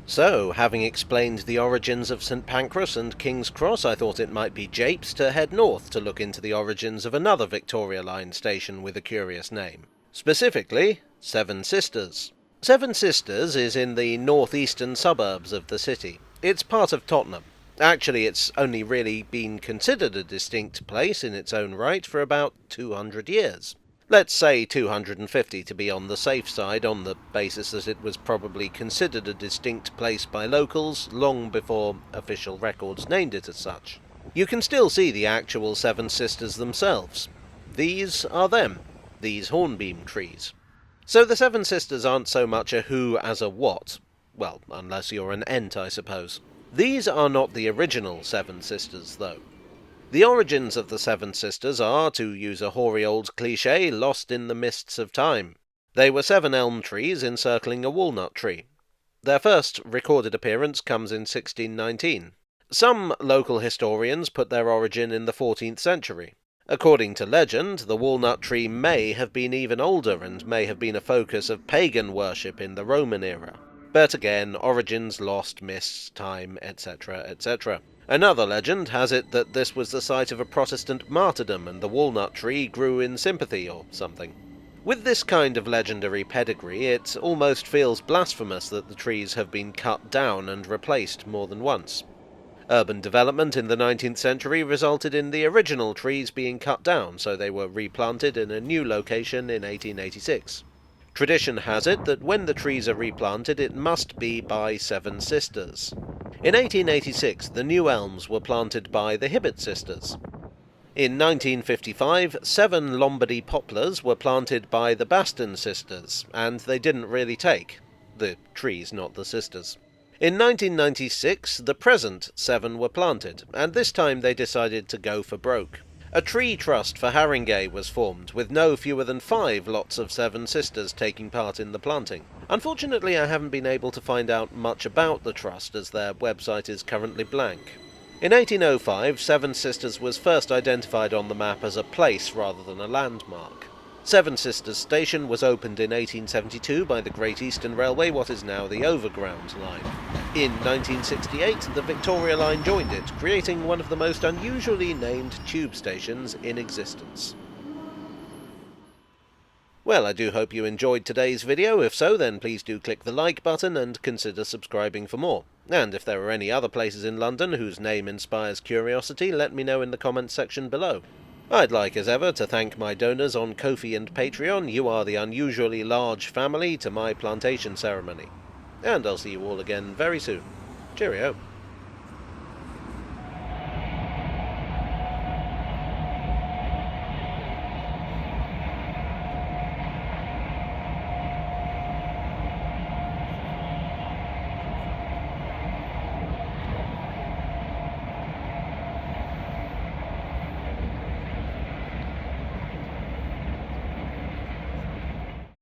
So, having explained the origins of St Pancras and King's Cross, I thought it might be japes to head north to look into the origins of another Victoria Line station with a curious name. Specifically, Seven Sisters. Seven Sisters is in the northeastern suburbs of the city. It's part of Tottenham. Actually, it's only really been considered a distinct place in its own right for about 200 years. Let's say 250 to be on the safe side, on the basis that it was probably considered a distinct place by locals long before official records named it as such. You can still see the actual Seven Sisters themselves. These are them, these hornbeam trees. So the Seven Sisters aren't so much a who as a what. Well, unless you're an Ent, I suppose. These are not the original Seven Sisters, though. The origins of the Seven Sisters are, to use a hoary old cliché, lost in the mists of time. They were 7 elm trees encircling a walnut tree. Their first recorded appearance comes in 1619. Some local historians put their origin in the 14th century. According to legend, the walnut tree may have been even older and may have been a focus of pagan worship in the Roman era. But again, origins lost, mists, time, etc., etc. Another legend has it that this was the site of a Protestant martyrdom and the walnut tree grew in sympathy or something. With this kind of legendary pedigree, it almost feels blasphemous that the trees have been cut down and replaced more than once. Urban development in the 19th century resulted in the original trees being cut down, so they were replanted in a new location in 1886. Tradition has it that when the trees are replanted, it must be by Seven Sisters. In 1886, the new elms were planted by the Hibbert sisters. In 1955, 7 Lombardy poplars were planted by the Baston sisters, and they didn't really take. The trees, not the sisters. In 1996, the present 7 were planted, and this time they decided to go for broke. A tree trust for Haringey was formed, with no fewer than 5 lots of Seven Sisters taking part in the planting. Unfortunately, I haven't been able to find out much about the trust, as their website is currently blank. In 1805, Seven Sisters was first identified on the map as a place rather than a landmark. Seven Sisters Station was opened in 1872 by the Great Eastern Railway, what is now the Overground Line. In 1968, the Victoria Line joined it, creating one of the most unusually named tube stations in existence. Well, I do hope you enjoyed today's video. If so, then please do click the like button and consider subscribing for more. And if there are any other places in London whose name inspires curiosity, let me know in the comments section below. I'd like, as ever, to thank my donors on Ko-fi and Patreon. You are the unusually large family to my plantation ceremony. And I'll see you all again very soon. Cheerio.